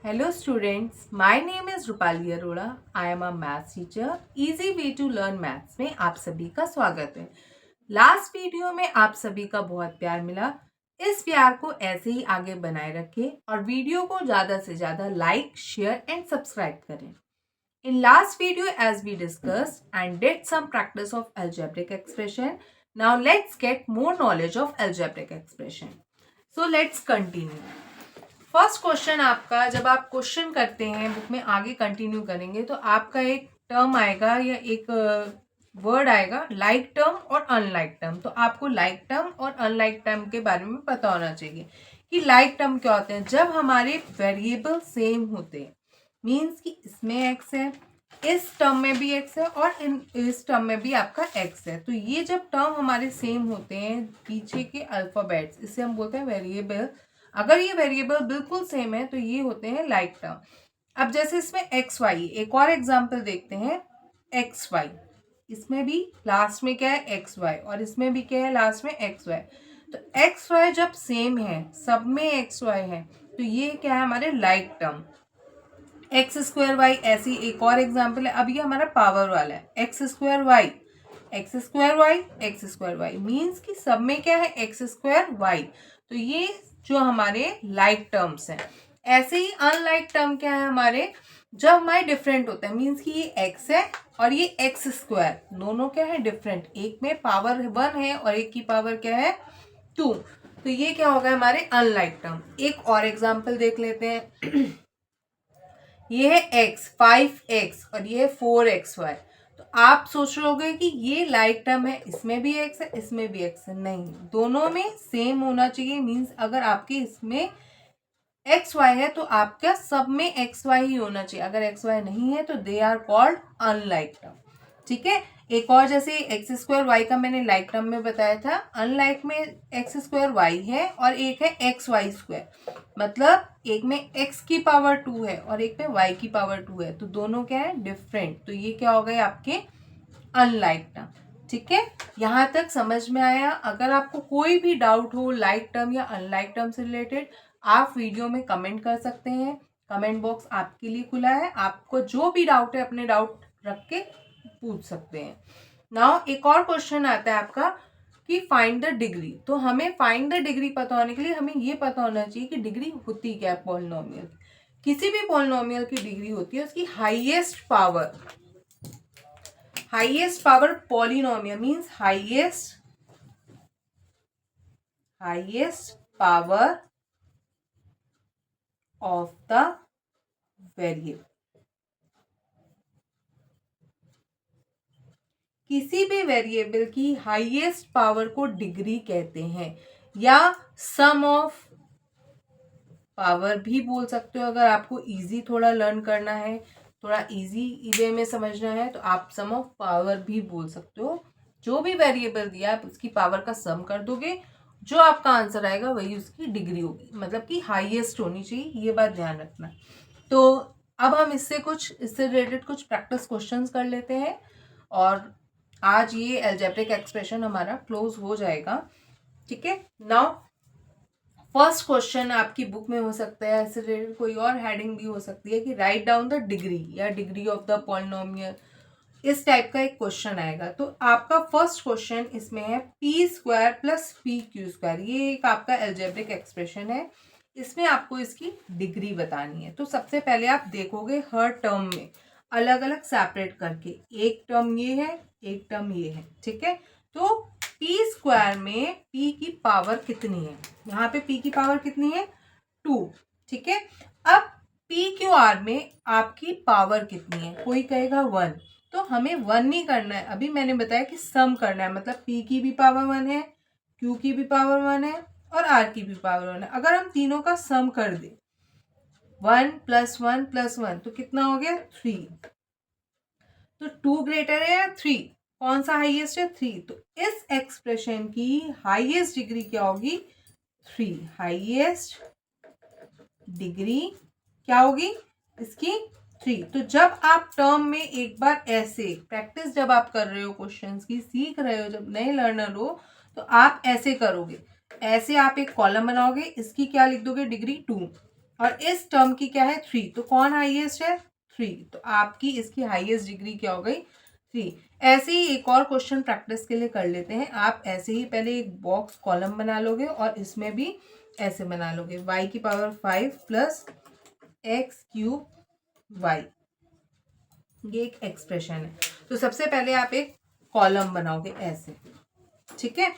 Hello students, my name is Rupali Arora. I am a maths teacher. Easy way to learn maths में आप सभी का स्वागत है। लास्ट वीडियो में आप सभी का बहुत प्यार मिला। इस प्यार को ऐसे ही आगे बनाए रखें और वीडियो को ज़्यादा से ज़्यादा लाइक, शेयर एंड सब्सक्राइब करें। In last video as we discussed and did some practice of algebraic expression, now let's get more knowledge of algebraic expression. So let's continue. First question आपका, जब आप question करते हैं book में आगे continue करेंगे तो आपका एक टर्म आएगा या एक वर्ड आएगा लाइक टर्म और अनलाइक टर्म। तो आपको लाइक टर्म और अनलाइक टर्म के बारे में पता होना चाहिए कि लाइक टर्म क्या होते हैं। जब हमारे वेरिएबल सेम होते हैं मीन्स कि इसमें एक्स है, इस टर्म में भी एक्स है और इस टर्म में भी आपका एक्स है। तो ये जब टर्म हमारे सेम होते हैं पीछे के अल्फाबेट्स, इसे हम बोलते हैं वेरिएबल। अगर ये वेरिएबल बिल्कुल सेम है तो ये होते हैं लाइक टर्म। अब जैसे इसमें एक्स वाई, एक और एग्जांपल देखते हैं। एक्स वाई, इसमें भी लास्ट में क्या है एक्स वाई और इसमें भी क्या है लास्ट में एक्स वाई। तो एक्स वाई जब सेम है, सब में एक्स वाई है, तो ये क्या है हमारे like term. X square y, ऐसी एक और एग्जाम्पल है। अब ये हमारा पावर वाला है x square y, x square y, x square y means कि सब में क्या है एक्स स्क्वायर वाई। तो ये जो हमारे लाइक टर्म्स हैं। ऐसे ही अनलाइक टर्म क्या है हमारे, जब हमारे डिफरेंट होता है मीन्स कि ये एक्स है और ये एक्स स्क्वायर, दोनों क्या है डिफरेंट, एक में पावर 1 है और एक की पावर क्या है 2। तो ये क्या होगा हमारे अनलाइक टर्म। एक और एग्जाम्पल देख लेते हैं। ये है x 5x और ये है 4xy। तो आप सोच रहे होगे कि ये लाइक टर्म है, इसमें भी x है इसमें भी x है। नहीं, दोनों में सेम होना चाहिए। मीन्स अगर आपके इसमें एक्स वाई है तो आपका सब में एक्स वाई ही होना चाहिए। अगर एक्स वाई नहीं है तो they are called unlike term. ठीक है। एक और जैसे एक्स स्क्वायर वाई का मैंने लाइक टर्म में बताया था, अनलाइक में एक्स स्क्वायर वाई है और एक है एक्स वाई स्क्वायर, मतलब एक में एक्स की पावर 2 है और एक में वाई की पावर 2 है। तो दोनों क्या है डिफरेंट। तो ये क्या हो गए आपके अनलाइक टर्म। ठीक है, यहाँ तक समझ में आया। अगर आपको कोई भी डाउट हो लाइक टर्म या अनलाइक टर्म से रिलेटेड, आप वीडियो में कमेंट कर सकते हैं। कमेंट बॉक्स आपके लिए खुला है, आपको जो भी डाउट है अपने डाउट रख के पूछ सकते हैं। नाउ एक और क्वेश्चन आता है आपका कि फाइंड द डिग्री। तो हमें फाइंड द डिग्री पता होने के लिए हमें ये पता होना चाहिए कि डिग्री होती क्या है पॉलिनोमियल। किसी भी पॉलिनोमियल की डिग्री होती है उसकी highest power. Highest power polynomial means highest power of the variable. किसी भी वेरिएबल की हाईएस्ट पावर को डिग्री कहते हैं, या सम ऑफ पावर भी बोल सकते हो। अगर आपको इजी थोड़ा लर्न करना है, थोड़ा इजी वे में समझना है, तो आप सम ऑफ पावर भी बोल सकते हो। जो भी वेरिएबल दिया आप उसकी पावर का सम कर दोगे, जो आपका आंसर आएगा वही उसकी डिग्री होगी, मतलब कि हाईएस्ट होनी चाहिए, ये बात ध्यान रखना। तो अब हम इससे रिलेटेड कुछ प्रैक्टिस क्वेश्चंस कर लेते हैं और आज ये अलजेब्रिक एक्सप्रेशन हमारा क्लोज हो जाएगा। ठीक है। नाउ फर्स्ट क्वेश्चन आपकी बुक में हो सकता है, ऐसे रिलेटेड कोई और हेडिंग भी हो सकती है कि राइट डाउन द डिग्री या डिग्री ऑफ द पॉलिनोमियल, इस टाइप का एक क्वेश्चन आएगा। तो आपका फर्स्ट क्वेश्चन इसमें है P square plus P Q square. ये एक आपका अलजेब्रिक एक्सप्रेशन है, इसमें आपको इसकी डिग्री बतानी है। तो सबसे पहले आप देखोगे हर टर्म में अलग अलग सेपरेट करके, एक टर्म ये है एक टर्म ये है। ठीक है। तो पी स्क्वायर में पी की पावर कितनी है, यहाँ पे पी की पावर कितनी है 2। ठीक है। अब पी क्यू आर में आपकी पावर कितनी है, कोई कहेगा 1। तो हमें 1 नहीं करना है, अभी मैंने बताया कि सम करना है, मतलब पी की भी पावर 1 है, क्यू की भी पावर 1 है और आर की भी पावर 1 है। अगर हम तीनों का सम कर दे 1 + 1 + 1 तो कितना हो गया 3। तो 2 ग्रेटर है या 3, कौन सा हाईएस्ट है 3। तो इस एक्सप्रेशन की हाईएस्ट डिग्री क्या होगी 3। हाईएस्ट डिग्री क्या होगी इसकी 3। तो जब आप टर्म में एक बार ऐसे प्रैक्टिस जब आप कर रहे हो, क्वेश्चंस की सीख रहे हो, जब नए लर्नर हो तो आप ऐसे करोगे, ऐसे आप एक कॉलम बनाओगे, इसकी क्या लिख दोगे डिग्री 2, और इस टर्म की क्या है 3, तो कौन हाईएस्ट है 3, तो आपकी इसकी हाईएस्ट डिग्री क्या हो गई 3। ऐसे ही एक और क्वेश्चन प्रैक्टिस के लिए कर लेते हैं। आप ऐसे ही पहले एक बॉक्स कॉलम बना लोगे और इसमें भी ऐसे बना लोगे y की power 5 plus x cube y, ये एक एक्सप्रेशन है। तो सबसे पहले आप एक कॉलम बनाओगे ऐसे, ठीक है।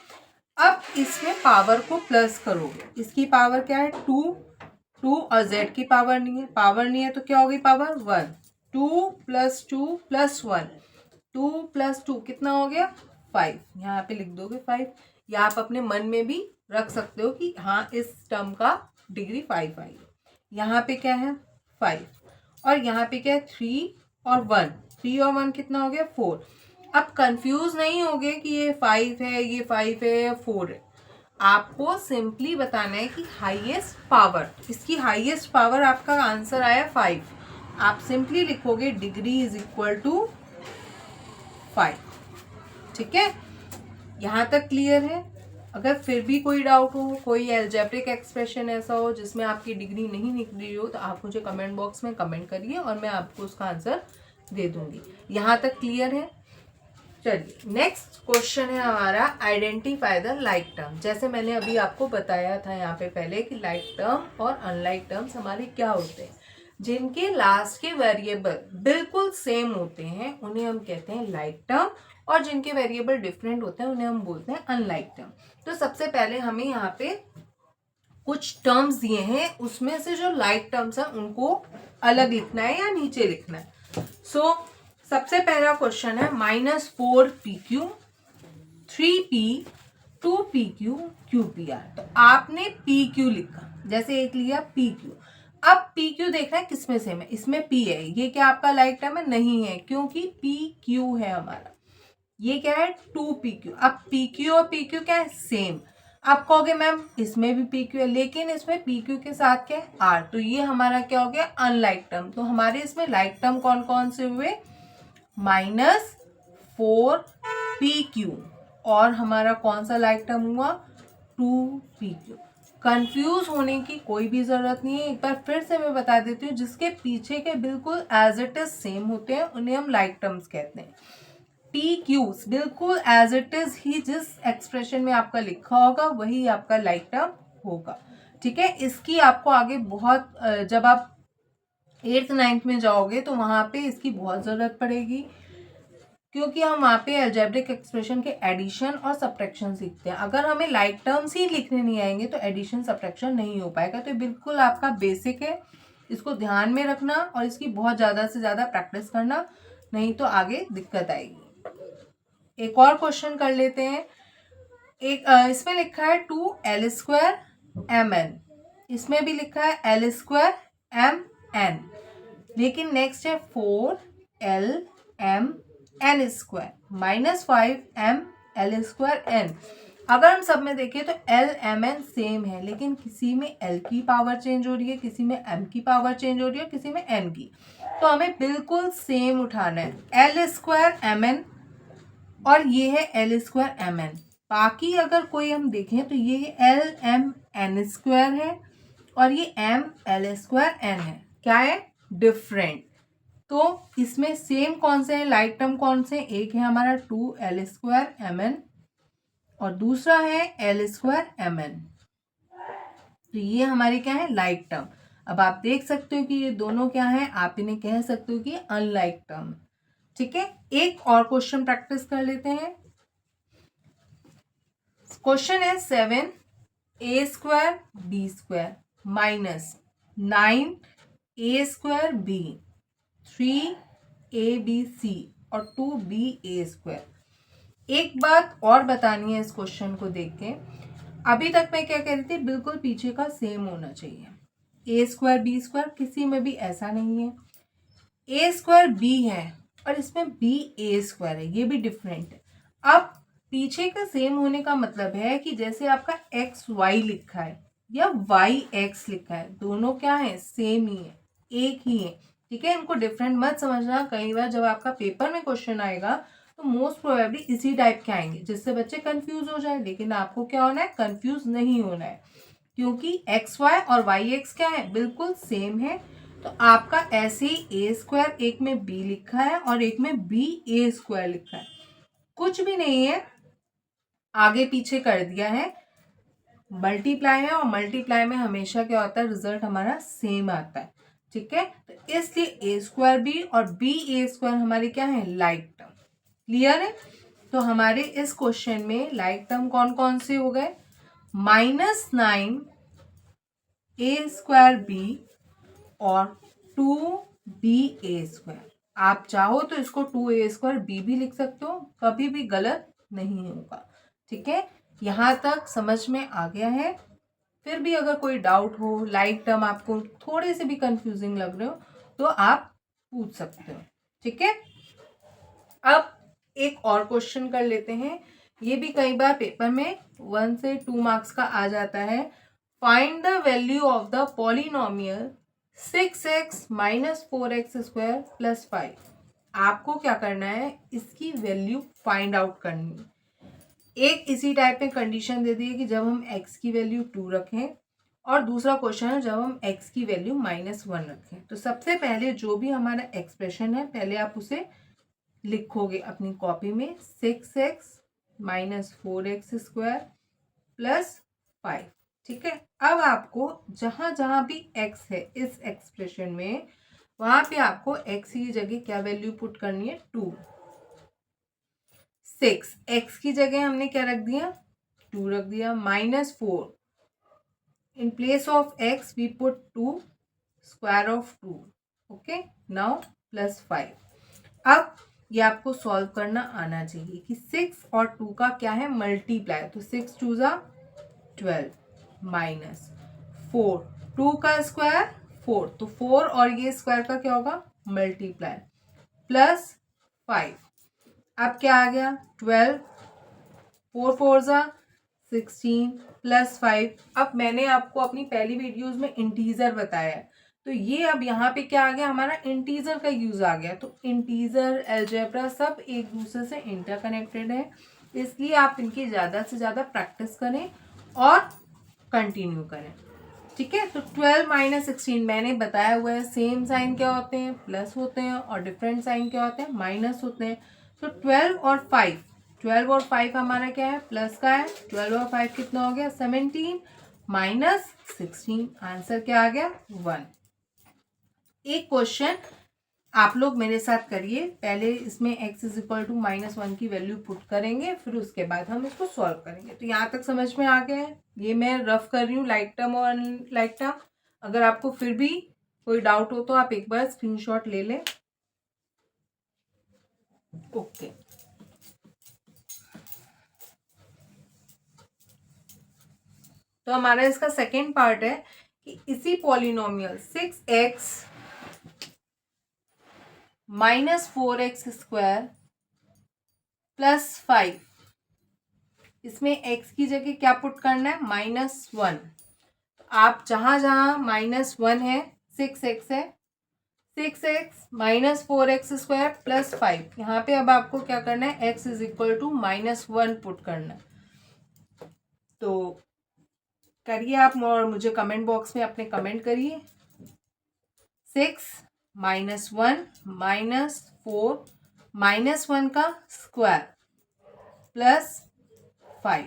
अब इसमें पावर को प्लस करोगे, इसकी पावर क्या है 2 और z की पावर नहीं है तो क्या होगी पावर 1, 2 प्लस 2 प्लस 1, 2 प्लस 2 कितना हो गया 5, यहाँ पे लिख दोगे 5, या आप अपने मन में भी रख सकते हो कि हाँ इस टर्म का डिग्री 5 आई। यहाँ पे क्या है 5 और यहाँ पे क्या है 3 और 1, 3 और 1 कितना हो गया 4। अब कंफ्यूज नहीं होगे कि ये 5 है, ये 5 है या 4 है। आपको सिंपली बताना है कि हाईएस्ट पावर, इसकी हाईएस्ट पावर आपका आंसर आया 5। आप सिंपली लिखोगे डिग्री इज इक्वल टू 5, ठीक है। यहाँ तक क्लियर है। अगर फिर भी कोई डाउट हो, कोई एल्जेब्रिक एक्सप्रेशन ऐसा हो जिसमें आपकी डिग्री नहीं निकली हो, तो आप मुझे कमेंट बॉक्स में कमेंट करिए और मैं आपको उसका आंसर दे दूंगी। यहाँ तक क्लियर है। चलिए नेक्स्ट क्वेश्चन है हमारा आइडेंटिफाई द लाइक टर्म। जैसे मैंने अभी आपको बताया था यहाँ पे पहले कि लाइक टर्म और अनलाइक टर्म्स हमारे क्या होते हैं, जिनके लास्ट के वेरिएबल बिल्कुल सेम होते हैं उन्हें हम कहते हैं लाइक टर्म, और जिनके वेरिएबल डिफरेंट होते हैं उन्हें हम बोलते हैं अनलाइक टर्म। तो सबसे पहले हमें यहाँ पे कुछ टर्म्स दिए हैं, उसमें से जो लाइक टर्म्स हैं उनको अलग लिखना है या नीचे लिखना है। सो सबसे पहला क्वेश्चन है -4pq 3p 2pq qpr। तो आपने pq लिखा, जैसे एक लिया pq। अब pq देखना है किसमें सेम है, इसमें p है, ये क्या आपका लाइक टर्म है नहीं है क्योंकि pq है हमारा, ये क्या है 2pq। अब pq और pq क्या है सेम। आप कहोगे मैम इसमें भी pq है लेकिन इसमें pq के साथ क्या है r, तो ये हमारा क्या हो गया अनलाइक टर्म। तो हमारे इसमें लाइक टर्म कौन कौन से हुए -4pq, और हमारा कौन सा लाइक टर्म हुआ 2pq। कंफ्यूज होने की कोई भी जरूरत नहीं है, एक बार फिर से मैं बता देती हूँ, जिसके पीछे के बिल्कुल एज इट इज सेम होते हैं उन्हें हम लाइक टर्म्स कहते हैं। pq's बिल्कुल एज इट इज ही जिस एक्सप्रेशन में आपका लिखा होगा वही आपका लाइक टर्म होगा, ठीक है। इसकी आपको आगे बहुत जब आप 8th 9th में जाओगे तो वहाँ पे इसकी बहुत ज़रूरत पड़ेगी, क्योंकि हम वहाँ पे अलजेब्रिक एक्सप्रेशन के एडिशन और सब्ट्रैक्शन सीखते हैं। अगर हमें लाइक टर्म्स ही लिखने नहीं आएंगे तो एडिशन सब्ट्रैक्शन नहीं हो पाएगा। तो बिल्कुल आपका बेसिक है, इसको ध्यान में रखना और इसकी बहुत ज़्यादा से ज़्यादा प्रैक्टिस करना, नहीं तो आगे दिक्कत आएगी। एक और क्वेश्चन कर लेते हैं। एक इसमें लिखा है 2l²mn, इसमें भी लिखा है l²mn, लेकिन नेक्स्ट है 4lmn² -5ml²n। अगर हम सब में देखें तो l m n सेम है, लेकिन किसी में l की पावर चेंज हो रही है, किसी में m की पावर चेंज हो रही है, किसी में n की। तो हमें बिल्कुल सेम उठाना है l²mn और ये है l²mn। बाकी अगर कोई हम देखें तो ये lmn² है और ये ml²n है, क्या है डिफरेंट। तो इसमें सेम कौन से हैं लाइक टर्म कौन से, एक है हमारा 2l²mn और दूसरा है l²mn। तो ये हमारे क्या है लाइक टर्म। अब आप देख सकते हो कि ये दोनों क्या है, आप इन्हें कह सकते हो कि अनलाइक टर्म, ठीक है। एक और क्वेश्चन प्रैक्टिस कर लेते हैं। क्वेश्चन है 7a²b² -9a²b 3abc और 2ba²। एक बात और बतानी है इस क्वेश्चन को देख के, अभी तक मैं क्या कह रही थी, बिल्कुल पीछे का सेम होना चाहिए। a² b² किसी में भी ऐसा नहीं है, a² b है और इसमें ba² है, ये भी डिफरेंट है। अब पीछे का सेम होने का मतलब है कि जैसे आपका xy लिखा है या yx लिखा है, दोनों क्या है सेम ही है, एक ही है, ठीक है। इनको डिफरेंट मत समझना, कई बार जब आपका पेपर में क्वेश्चन आएगा तो मोस्ट प्रोबेबली इसी टाइप के आएंगे जिससे बच्चे कंफ्यूज हो जाए, लेकिन आपको क्या होना है कंफ्यूज नहीं होना है, क्योंकि एक्स वाई और वाई एक्स क्या है, बिल्कुल सेम है। तो आपका ऐसे ही ए स्क्वायर, एक में बी लिखा है और एक में बी ए स्क्वायर लिखा है, कुछ भी नहीं है, आगे पीछे कर दिया है, मल्टीप्लाई है, और मल्टीप्लाई में हमेशा क्या होता है, रिजल्ट हमारा सेम आता है। ठीक है, तो इसलिए ए स्क्वायर बी और बी ए स्क्वायर हमारे क्या है, लाइक टर्म। क्लियर है? तो हमारे इस क्वेश्चन में लाइक टर्म कौन कौन से हो गए, -9 ए स्क्वायर बी और 2 बी ए स्क्वायर। आप चाहो तो इसको 2 ए स्क्वायर बी भी लिख सकते हो, कभी भी गलत नहीं होगा। ठीक है, यहाँ तक समझ में आ गया है? फिर भी अगर कोई डाउट हो, लाइक टर्म आपको थोड़े से भी कंफ्यूजिंग लग रहे हो, तो आप पूछ सकते हो। ठीक है, अब एक और क्वेश्चन कर लेते हैं। ये भी कई बार पेपर में 1 से 2 मार्क्स का आ जाता है। Find the value of the polynomial 6x minus 4x square plus 5। आपको क्या करना है, इसकी वैल्यू फाइंड आउट करनी है। एक इसी टाइप में कंडीशन दे दी है कि जब हम x की वैल्यू 2 रखें, और दूसरा क्वेश्चन है जब हम x की वैल्यू -1 रखें। तो सबसे पहले जो भी हमारा एक्सप्रेशन है, पहले आप उसे लिखोगे अपनी कॉपी में, 6x minus 4x square plus 5। ठीक है, अब आपको जहां जहां भी x है इस एक्सप्रेशन में, वहां पे आपको x की जगह क्या वैल्यू पुट करनी है, 2। 6 x की जगह हमने क्या रख दिया, 2 रख दिया, -4 in place of x we put 2 square of 2। Okay, now plus 5। अब ये आपको सॉल्व करना आना चाहिए कि 6 और 2 का क्या है, मल्टीप्लाई। तो 6 2 ज़ा 12 माइनस 4, 2 का स्क्वायर 4, तो 4 और ये स्क्वायर का क्या होगा, मल्टीप्लाई, प्लस 5। अब क्या आ गया, 12, 4 4 ज़ा 16 प्लस 5। अब मैंने आपको अपनी पहली वीडियोस में इंटीजर बताया है, तो ये अब यहाँ पे क्या आ गया, हमारा इंटीजर का यूज आ गया। तो इंटीजर, अलजेब्रा सब एक दूसरे से इंटरकनेक्टेड है, इसलिए आप इनकी ज़्यादा से ज़्यादा प्रैक्टिस करें और कंटिन्यू करें। ठीक है, तो 12 माइनस 16 मैंने बताया हुआ है, सेम साइन क्या होते हैं, प्लस होते हैं, और डिफरेंट साइन क्या होते हैं, माइनस होते हैं। तो 12 और 5 हमारा क्या है, प्लस का है। 12 और 5 कितना हो गया, 17 माइनस 16, आंसर क्या आ गया, 1। एक क्वेश्चन आप लोग मेरे साथ करिए, पहले इसमें x इज इक्वल टू -1 की वैल्यू पुट करेंगे, फिर उसके बाद हम इसको सॉल्व करेंगे। तो यहाँ तक समझ में आ गया है? ये मैं रफ कर रही हूँ, लाइक टर्म और अनलाइक टर्म। अगर आपको फिर भी कोई डाउट हो तो आप एक बार स्क्रीनशॉट ले लें। ओके, तो हमारा इसका सेकेंड पार्ट है कि इसी polynomial 6x minus 4x square plus 5, इसमें x की जगह क्या पुट करना है, -1। आप जहां जहां -1 है, 6x है, 6x minus 4x square plus 5, यहाँ पे अब आपको क्या करना है, x is equal to -1 put करना है। तो करिए आप, और मुझे कमेंट बॉक्स में अपने कमेंट करिए। 6 -1 -4 -1 का स्क्वायर प्लस 5।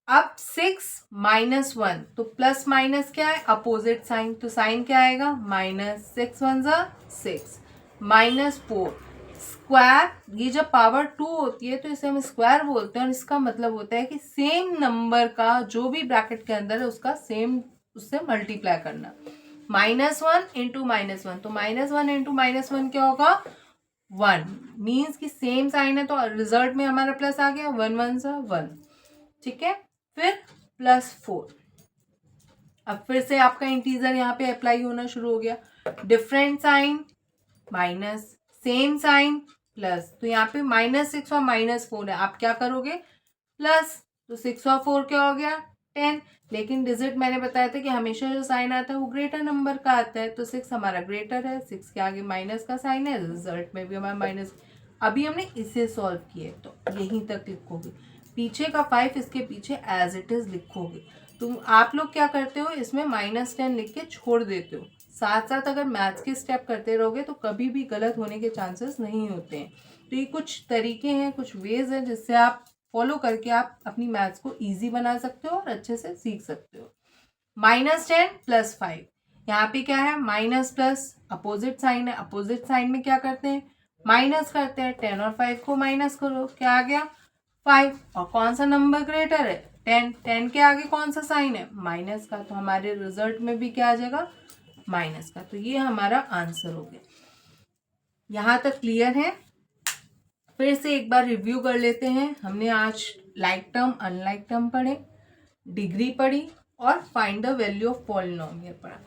अब 6 -1, तो प्लस माइनस क्या है, अपोजिट साइन, तो साइन क्या आएगा, -6 1 ज़ा 6 -4 स्क्वायर। ये जब पावर 2 होती है तो इसे हम स्क्वायर बोलते हैं, और इसका मतलब होता है कि सेम नंबर का जो भी ब्रैकेट के अंदर है उसका सेम उससे मल्टीप्लाई करना। -1 इंटू -1, तो -1 इंटू -1 क्या होगा, 1, मीन्स कि सेम साइन है, तो रिजल्ट में हमारा प्लस आ गया, 1 1 सा 1। ठीक है, फिर +4। अब फिर से आपका इंटीजर यहाँ पे अप्लाई होना शुरू हो गया, different sign minus, same sign plus. तो यहाँ पे -6 और -4 है, आप क्या करोगे, प्लस। तो 6 और 4 क्या हो गया, 10। लेकिन डिजिट मैंने बताया था कि हमेशा जो साइन आता है वो ग्रेटर नंबर का आता है, तो 6 हमारा ग्रेटर है, 6 के आगे माइनस का साइन है, रिजल्ट में भी हमारा माइनस। अभी हमने इसे सॉल्व किए, तो यहीं तक लिखोगे, पीछे का 5 इसके पीछे एज इट इज लिखोगे। आप लोग क्या करते हो, इसमें -10 लिख के छोड़ देते हो। साथ साथ अगर मैथ्स के स्टेप करते रहोगे तो कभी भी गलत होने के चांसेस नहीं होते हैं। तो ये कुछ तरीके हैं, कुछ वेज हैं जिससे आप फॉलो करके आप अपनी मैथ्स को ईजी बना सकते हो और अच्छे से सीख सकते हो। -10 + 5, यहाँ पे क्या है, माइनस प्लस अपोजिट साइन है। अपोजिट साइन में क्या करते हैं, माइनस करते हैं। 10 और 5 को माइनस करो, क्या आ गया, 5। और कौन सा नंबर ग्रेटर है, 10। 10 के आगे कौन सा साइन है, माइनस का, तो हमारे रिजल्ट में भी क्या आ जाएगा, माइनस का। तो ये हमारा आंसर हो गया। यहाँ तक क्लियर है। फिर से एक बार रिव्यू कर लेते हैं। हमने आज लाइक टर्म, अनलाइक टर्म पढ़े, डिग्री पढ़ी और find the value of polynomial पढ़ा।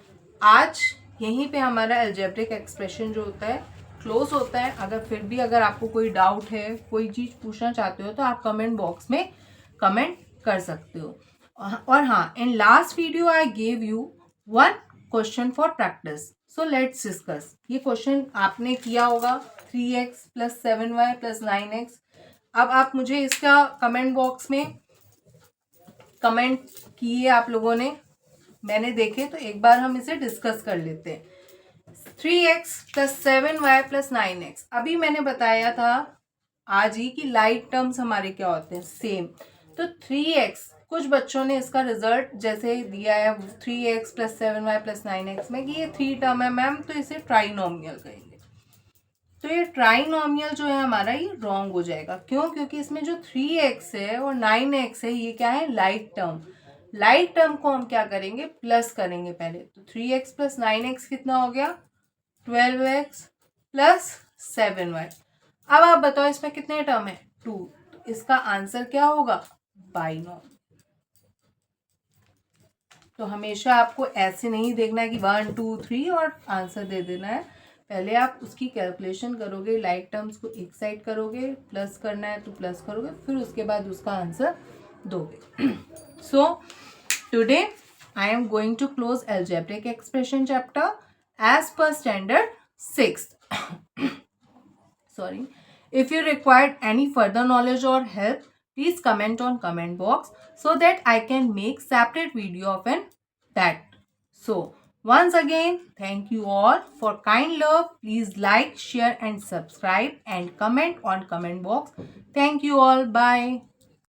आज यहीं पे हमारा अलजेब्रिक एक्सप्रेशन जो होता है क्लोज होता है। अगर फिर भी अगर आपको कोई डाउट है, कोई चीज़ पूछना चाहते हो तो आप कमेंट बॉक्स में कमेंट कर सकते हो। और हाँ, in last video I gave you 1 question for practice, so let's discuss. ये क्वेश्चन आपने किया होगा, 3x + 7y + 9x। अब आप मुझे इसका कमेंट बॉक्स में कमेंट किए आप लोगों ने, मैंने देखे, तो एक बार हम इसे डिस्कस कर लेते हैं। 3x + 7y + 9x, अभी मैंने बताया था आज ही कि लाइक टर्म्स हमारे क्या होते हैं, सेम। तो 3x, कुछ बच्चों ने इसका रिजल्ट जैसे दिया है 3x + 7y + 9x में कि ये 3 टर्म है मैम, तो इसे ट्राइनोमियल कहेंगे। तो ये ट्राइनोमियल जो है हमारा, ये रॉन्ग हो जाएगा। क्यों, क्योंकि इसमें जो 3x है और 9x है, ये क्या है, लाइक टर्म। लाइक टर्म को हम क्या करेंगे, प्लस करेंगे पहले। तो 3x + 9x कितना हो गया, 12x + 7y। अब आप बताओ इसमें कितने टर्म है, 2। तो इसका आंसर क्या होगा, बाइनोमियल। तो हमेशा आपको ऐसे नहीं देखना है कि 1 2 3 और आंसर दे देना है। पहले आप उसकी कैलकुलेशन करोगे, लाइक टर्म्स को एक साइड करोगे, प्लस करना है तो प्लस करोगे, फिर उसके बाद उसका आंसर दोगे। So today I am going to close algebraic expression chapter as per standard 6th। Sorry. If you required any further knowledge or help, please comment on comment box so that I can make separate video of that. So once again, thank you all for kind love. Please like, share and subscribe and comment on comment box. Thank you all. Bye.